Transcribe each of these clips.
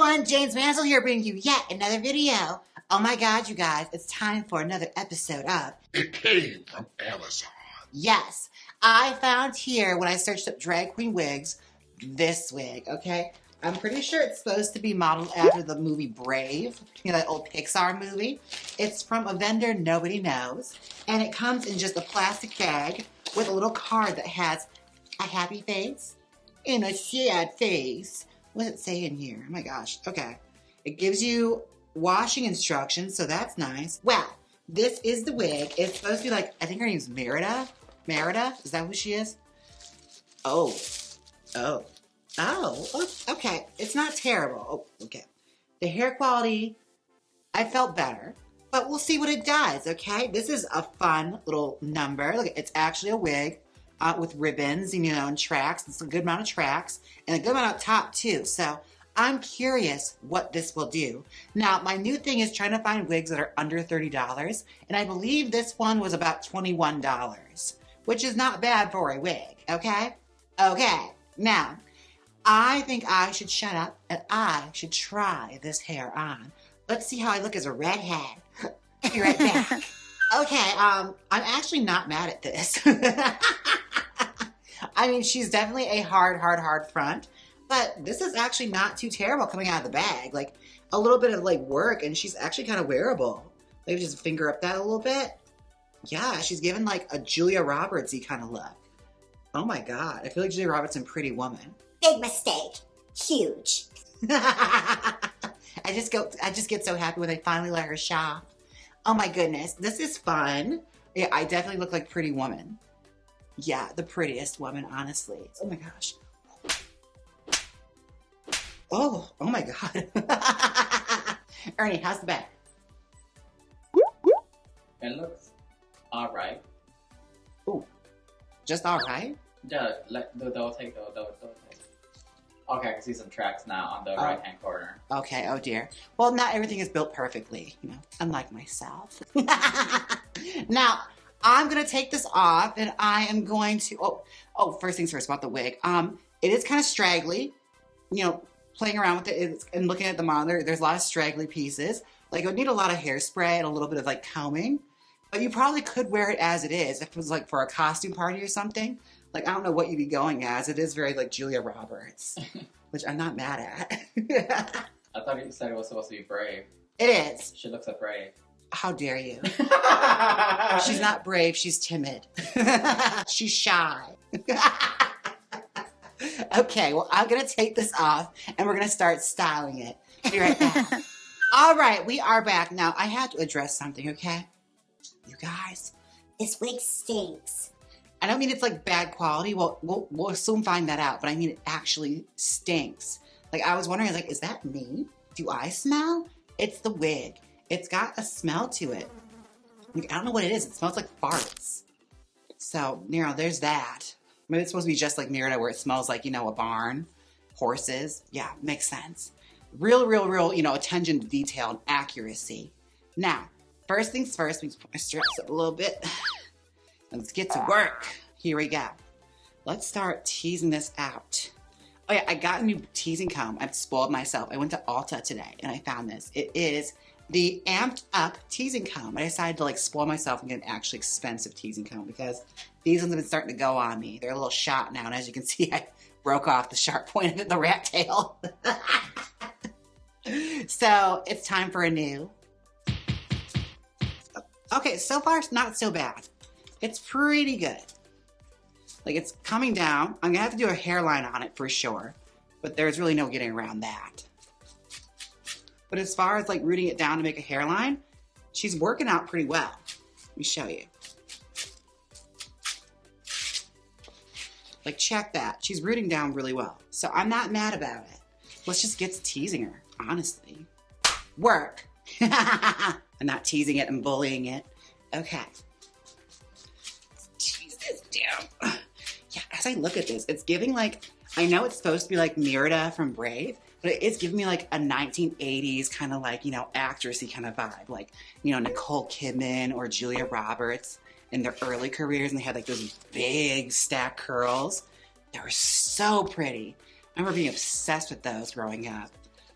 everyone, Jaymes Mansfield here bringing you yet another video. Oh my god, you guys, it's time for another episode of It Came from Amazon. Yes, I found here when I searched up drag queen wigs, this wig, okay? I'm pretty sure it's supposed to be modeled after the movie Brave, you know, that old Pixar movie. It's from a vendor nobody knows, and it comes in just a plastic bag with a little card that has a happy face and a sad face. What does it say in here? Oh my gosh. Okay. It gives you washing instructions, so that's nice. Well, this is the wig. It's supposed to be like, I think her name's Merida. Merida? Is that who she is? Oh. Okay. It's not terrible. Oh, okay. The hair quality, I felt better, but we'll see what it does, okay? This is a fun little number. Look, it's actually a wig. With ribbons, you know, and tracks. It's a good amount of tracks and a good amount up top too. So I'm curious what this will do. Now, my new thing is trying to find wigs that are under $30, and I believe this one was about $21, which is not bad for a wig, okay? Okay, now, I think I should shut up and I should try this hair on. Let's see how I look as a redhead. Be right back. Okay, I'm actually not mad at this. I mean, she's definitely a hard front, but this is actually not too terrible coming out of the bag. Like, a little bit of, like, work, and she's actually kind of wearable. Maybe just finger up that a little bit. Yeah, she's given, like, a Julia Roberts-y kind of look. Oh, my God. I feel like Julia Roberts in Pretty Woman. Big mistake. Huge. I just get so happy when they finally let her shop. Oh, my goodness. This is fun. Yeah, I definitely look like Pretty Woman. Yeah, the prettiest woman, honestly. Oh my gosh. Oh my God. Ernie, how's the back? It looks alright. Ooh, just alright? Yeah, they'll take. Okay, I can see some tracks now on the right-hand corner. Okay, oh dear. Well, not everything is built perfectly, you know, unlike myself. Now, I'm going to take this off, and I am going to, first things first about the wig. It is kind of straggly, you know, playing around with it and looking at the monitor, there's a lot of straggly pieces. Like, it would need a lot of hairspray and a little bit of, like, combing. But you probably could wear it as it is if it was, like, for a costume party or something. Like, I don't know what you'd be going as. It is very, like, Julia Roberts, which I'm not mad at. I thought you said it was supposed to be Brave. It is. She looks like Brave. How dare you? She's not brave, she's timid. She's shy. Okay, well, I'm gonna take this off and we're gonna start styling it. Be right back. All right, we are back. Now, I have to address something, okay? You guys. This wig stinks. I don't mean it's like bad quality. We'll soon find that out, but I mean it actually stinks. Like, I was wondering, like, is that me? Do I smell? It's the wig. It's got a smell to it. Like, I don't know what it is. It smells like farts. So, you know, there's that. Maybe it's supposed to be just like Merida, where it smells like, you know, a barn. Horses. Yeah, makes sense. Real, you know, attention to detail and accuracy. Now, first things first, we put my straps up a little bit. Let's get to work. Here we go. Let's start teasing this out. Oh yeah, I got a new teasing comb. I've spoiled myself. I went to Ulta today and I found this. It is the Amped Up teasing comb. I decided to, like, spoil myself and get an actually expensive teasing comb because these ones have been starting to go on me. They're a little shot now, and as you can see, I broke off the sharp point of the rat tail. So it's time for a new. Okay, so far it's not so bad. It's pretty good. Like, it's coming down. I'm gonna have to do a hairline on it for sure, but there's really no getting around that. But as far as, like, rooting it down to make a hairline, she's working out pretty well. Let me show you. Like, check that. She's rooting down really well. So I'm not mad about it. Let's just get to teasing her, honestly. Work. I'm not teasing it, I'm bullying it. Okay. Let's tease this down. Yeah, as I look at this, it's giving, like, I know it's supposed to be like Merida from Brave, but it's giving me like a 1980s kind of, like, you know, actressy kind of vibe. Like, you know, Nicole Kidman or Julia Roberts in their early careers, and they had, like, those big stacked curls. They were so pretty. I remember being obsessed with those growing up.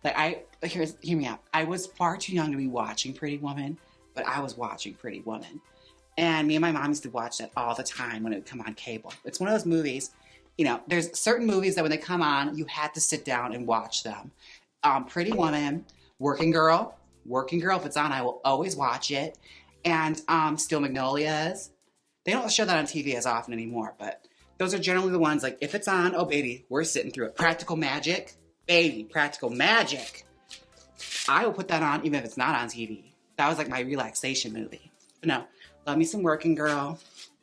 Like hear me out. I was far too young to be watching Pretty Woman, but I was watching Pretty Woman. And me and my mom used to watch that all the time when it would come on cable. It's one of those movies, you know, there's certain movies that when they come on, you have to sit down and watch them. Pretty Woman, Working Girl, if it's on, I will always watch it. And Steel Magnolias. They don't show that on TV as often anymore, but those are generally the ones, like, if it's on, oh, baby, we're sitting through it. Practical Magic, baby, Practical Magic. I will put that on even if it's not on TV. That was, like, my relaxation movie. But no, love me some Working Girl.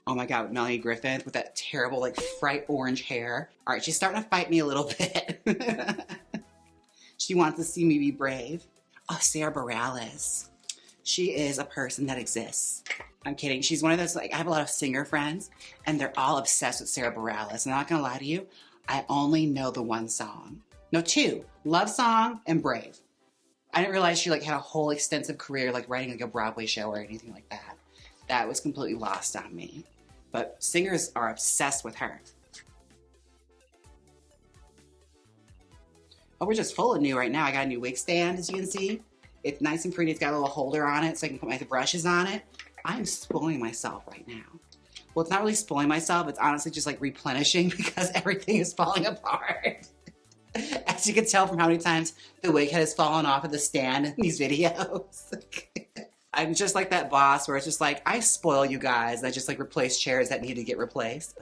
Oh, my God, with Melanie Griffith with that terrible, like, bright orange hair. All right, she's starting to fight me a little bit. She wants to see me be brave. Oh, Sarah Bareilles. She is a person that exists. I'm kidding. She's one of those, like, I have a lot of singer friends, and they're all obsessed with Sarah Bareilles. I'm not going to lie to you. I only know the one song. No, two. Love Song and Brave. I didn't realize she, like, had a whole extensive career, like, writing, like, a Broadway show or anything like that. That was completely lost on me. But singers are obsessed with her. Oh, we're just full of new right now. I got a new wig stand, as you can see. It's nice and pretty. It's got a little holder on it so I can put my brushes on it. I'm spoiling myself right now. Well, it's not really spoiling myself. It's honestly just like replenishing because everything is falling apart. As you can tell from how many times the wig head has fallen off of the stand in these videos. I'm just like that boss where it's just like, I spoil you guys. And I just like replace chairs that need to get replaced.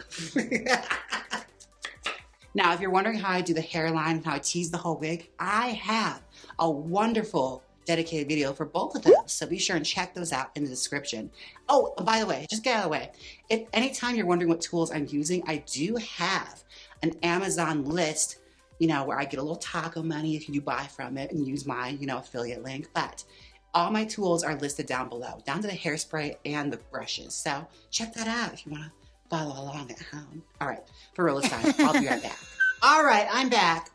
Now, if you're wondering how I do the hairline and how I tease the whole wig, I have a wonderful dedicated video for both of those. So be sure and check those out in the description. Oh, by the way, just get out of the way. If anytime you're wondering what tools I'm using, I do have an Amazon list, you know, where I get a little taco money if you do buy from it and use my, you know, affiliate link. But all my tools are listed down below, down to the hairspray and the brushes. So check that out if you want to follow along at home. All right, for real this time, I'll be right back. All right, I'm back.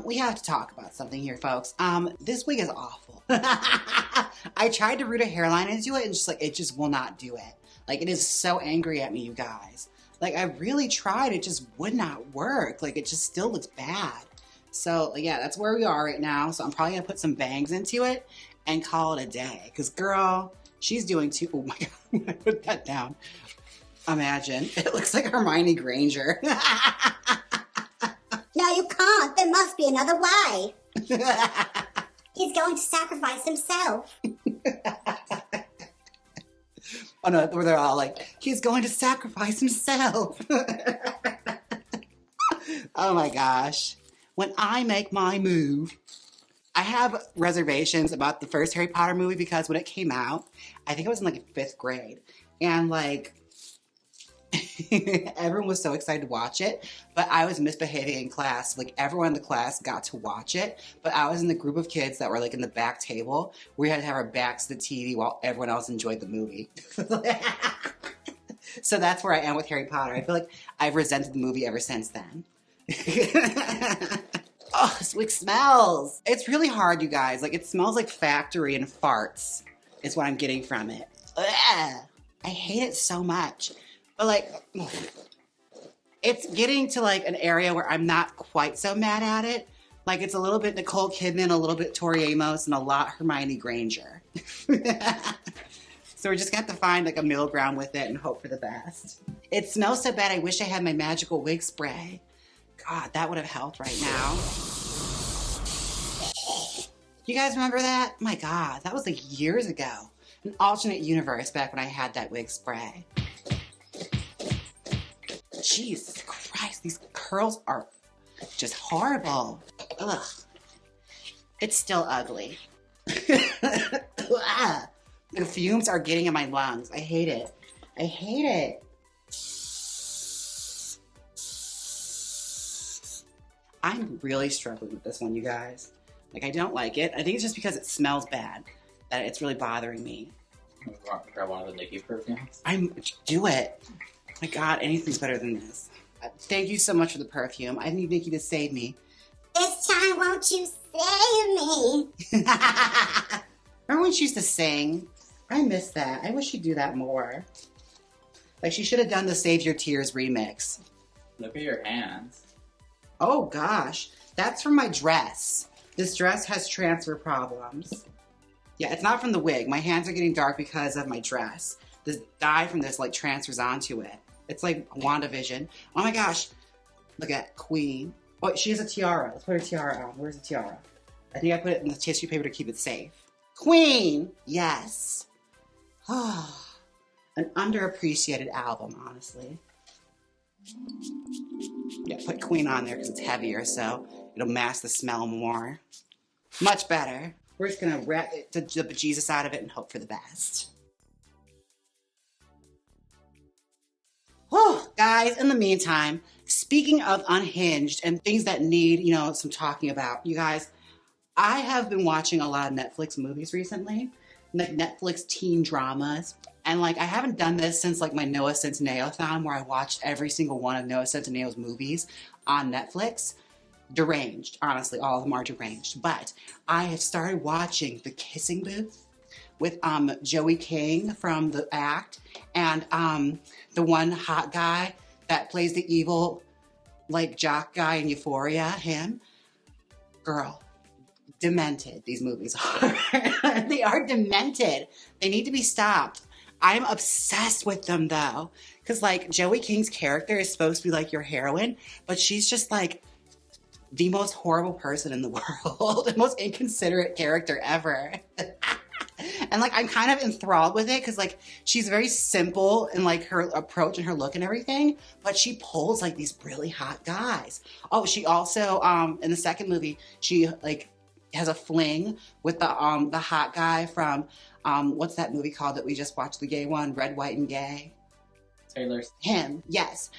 We have to talk about something here, folks. This wig is awful. I tried to root a hairline into it and just like, it just will not do it. Like, it is so angry at me, you guys. Like, I really tried, it just would not work. Like, it just still looks bad. So yeah, that's where we are right now. So I'm probably gonna put some bangs into it and call it a day. Cause girl, she's doing too, oh my God, I put that down. Imagine, it looks like Hermione Granger. No, you can't. There must be another way. He's going to sacrifice himself. Oh no, where they're all like, he's going to sacrifice himself. Oh my gosh. When I make my move, I have reservations about the first Harry Potter movie because when it came out, I think it was in like 5th grade. And like, everyone was so excited to watch it, but I was misbehaving in class. Like, everyone in the class got to watch it, but I was in the group of kids that were like in the back table. We had to have our backs to the TV while everyone else enjoyed the movie. So that's where I am with Harry Potter. I feel like I've resented the movie ever since then. Oh, this wig smells. It's really hard, you guys. Like, it smells like factory and farts is what I'm getting from it. Ugh. I hate it so much. But like, it's getting to like an area where I'm not quite so mad at it. Like, it's a little bit Nicole Kidman, a little bit Tori Amos, and a lot Hermione Granger. So we're just going to have to find like a middle ground with it and hope for the best. It smells so bad, I wish I had my magical wig spray. God, that would have helped right now. You guys remember that? My God, that was like years ago. An alternate universe back when I had that wig spray. Jesus Christ, these curls are just horrible. Ugh. It's still ugly. The fumes are getting in my lungs. I hate it. I hate it. I'm really struggling with this one, you guys. Like, I don't like it. I think it's just because it smells bad that it's really bothering me. Try one of the Nikki perfumes. Do it. My God, anything's better than this. Thank you so much for the perfume. I need Nikki to save me. This time, won't you save me? Remember when she used to sing? I miss that. I wish she'd do that more. Like, she should have done the Save Your Tears remix. Look at your hands. Oh, gosh. That's from my dress. This dress has transfer problems. Yeah, it's not from the wig. My hands are getting dark because of my dress. The dye from this like transfers onto it. It's like WandaVision. Oh my gosh. Look at Queen. Oh, she has a tiara. Let's put her tiara on. Where's the tiara? I think I put it in the tissue paper to keep it safe. Queen! Yes. Oh, an underappreciated album, honestly. Yeah, put Queen on there because it's heavier, so it'll mask the smell more. Much better. We're just gonna wrap the bejesus out of it and hope for the best. Whew, guys, in the meantime, speaking of unhinged and things that need, you know, some talking about, you guys, I have been watching a lot of Netflix movies recently, like Netflix teen dramas. And like, I haven't done this since like my Noah Centineo-thon, where I watched every single one of Noah Centineo's movies on Netflix. Deranged, honestly, all of them are deranged. But I have started watching The Kissing Booth with Joey King from The Act and the one hot guy that plays the evil like jock guy in Euphoria, him. Girl, demented these movies are. They are demented. They need to be stopped. I'm obsessed with them though. Because like Joey King's character is supposed to be like your heroine, but she's just like the most horrible person in the world. The most inconsiderate character ever. And like I'm kind of enthralled with it because like she's very simple in like her approach and her look and everything, but she pulls like these really hot guys. Oh, she also in the second movie she like has a fling with the hot guy from what's that movie called that we just watched, the gay one, Red, White, and Gay? Taylor's. Him, yes.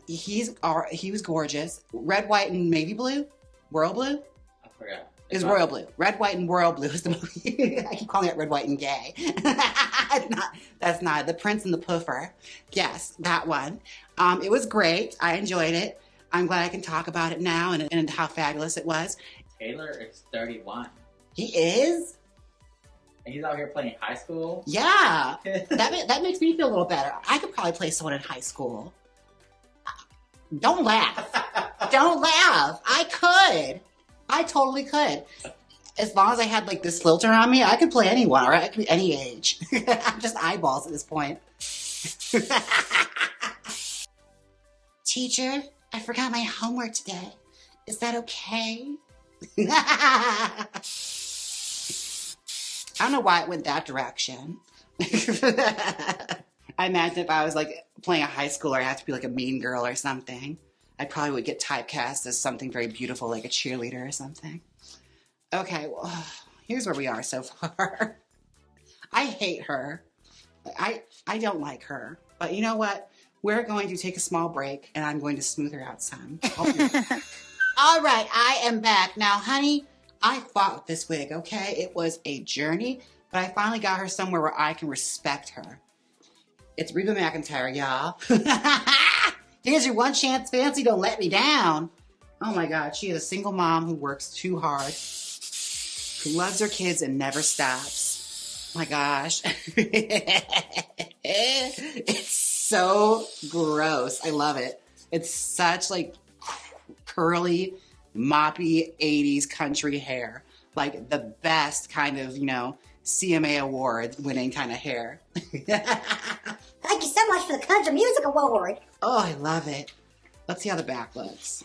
He was gorgeous. Red, White, and maybe blue, royal blue. I forgot. It's royal blue. Red, White, and royal blue is the movie. I keep calling it Red, White, and Gay. That's not The Prince and the Poofer. Yes, that one. It was great. I enjoyed it. I'm glad I can talk about it now and how fabulous it was. Taylor is 31. He is? And he's out here playing high school? Yeah. that makes me feel a little better. I could probably play someone in high school. Don't laugh. Don't laugh. I could. I totally could. As long as I had like this filter on me, I could play anyone, or I could be any age. I'm just eyeballs at this point. Teacher, I forgot my homework today. Is that okay? I don't know why it went that direction. I imagine if I was like playing a high schooler, I'd have to be like a mean girl or something. I probably would get typecast as something very beautiful, like a cheerleader or something. Okay, well, here's where we are so far. I hate her. I don't like her. But you know what? We're going to take a small break, and I'm going to smooth her out some. All right, I am back. Now, honey, I fought with this wig, okay? It was a journey, but I finally got her somewhere where I can respect her. It's Reba McEntire, y'all. Here's your one chance, fancy. Don't let me down. Oh my God, she is a single mom who works too hard, who loves her kids and never stops. Oh my gosh. It's so gross. I love it. It's such like curly, moppy 80s country hair. Like the best kind of, you know, CMA award winning kind of hair. Thank you so much for the Country Music Award. Oh, I love it. Let's see how the back looks.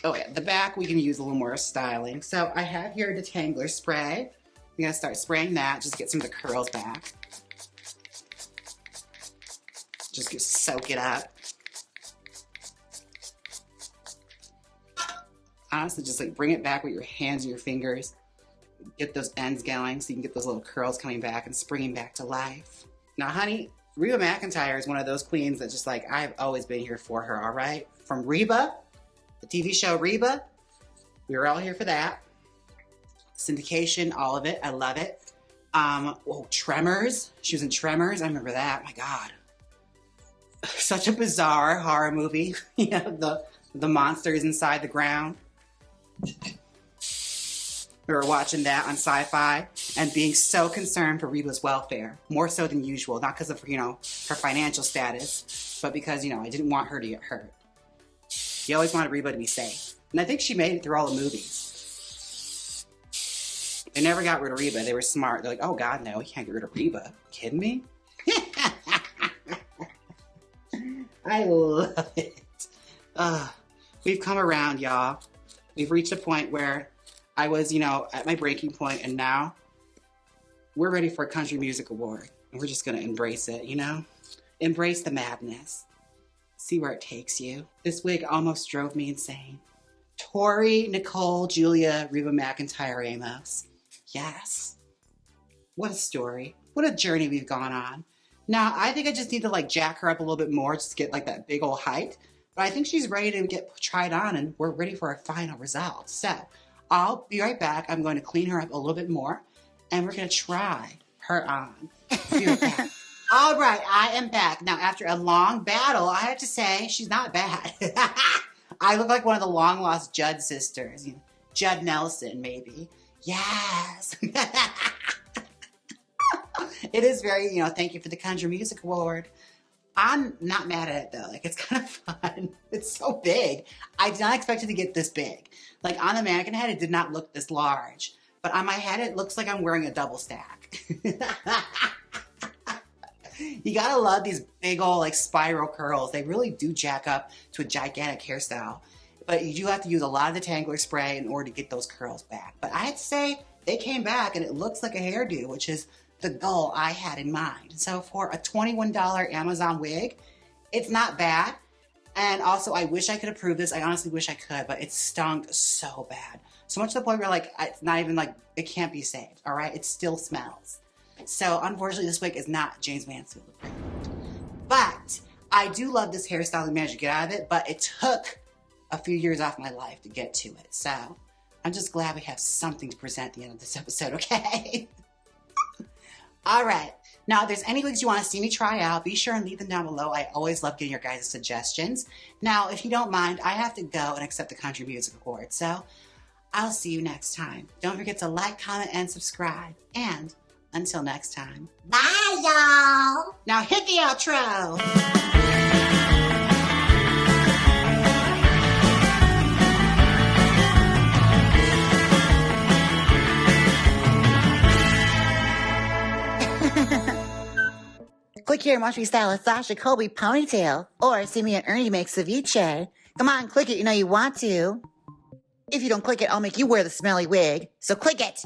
Oh yeah, the back we can use a little more styling. So I have here a detangler spray. I'm gonna start spraying that, just get some of the curls back. Just soak it up. Honestly, just like bring it back with your hands and your fingers. Get those ends going so you can get those little curls coming back and springing back to life. Now, honey, Reba McEntire is one of those queens that just like, I've always been here for her, all right? From Reba, the TV show Reba, we were all here for that. Syndication, all of it, I love it. Tremors, she was in Tremors, I remember that, my God. Such a bizarre horror movie, you know, the monsters inside the ground. We were watching that on Sci-Fi and being so concerned for Reba's welfare, more so than usual, not because of, you know, her financial status, but because, you know, I didn't want her to get hurt. You always wanted Reba to be safe. And I think she made it through all the movies. They never got rid of Reba. They were smart. They're like, oh God, no, we can't get rid of Reba. Kidding me? I love it. We've come around, y'all. We've reached a point where I was, at my breaking point, and now we're ready for a country music award. And we're just going to embrace it, Embrace the madness. See where it takes you. This wig almost drove me insane. Tori, Nicole, Julia, Reba McEntire, Amos. Yes. What a story. What a journey we've gone on. Now, I think I just need to jack her up a little bit more just to get that big old height. But I think she's ready to get tried on, and we're ready for our final result. So I'll be right back. I'm going to clean her up a little bit more, and we're going to try her on. Be right back. All right, I am back. Now, after a long battle, I have to say she's not bad. I look like one of the long-lost Judd sisters. Judd Nelson, maybe. Yes. It is very, thank you for the Country Music Award. I'm not mad at it, though. It's kind of fun. It's so big. I did not expect it to get this big. On the mannequin head, it did not look this large. But on my head, it looks like I'm wearing a double stack. You gotta love these big old spiral curls. They really do jack up to a gigantic hairstyle. But you do have to use a lot of the Tangler spray in order to get those curls back. But I have to say, they came back and it looks like a hairdo, which is the goal I had in mind. So for a $21 Amazon wig, it's not bad. And also, I wish I could approve this. I honestly wish I could, but it stunk so bad. So much to the point where it's not even it can't be saved, all right? It still smells. So unfortunately, this wig is not Jaymes Mansfield approved. But I do love this hairstyle we managed to get out of it, but it took a few years off my life to get to it. So I'm just glad we have something to present at the end of this episode, okay? All right. Now, if there's any wigs you want to see me try out, be sure and leave them down below. I always love getting your guys' suggestions. Now, if you don't mind, I have to go and accept the Country Music Award. So I'll see you next time. Don't forget to like, comment, and subscribe. And until next time. Bye, y'all. Now hit the outro. Click here and watch me style a Sasha Colby ponytail. Or see me and Ernie make ceviche. Come on, click it. You know you want to. If you don't click it, I'll make you wear the smelly wig. So click it.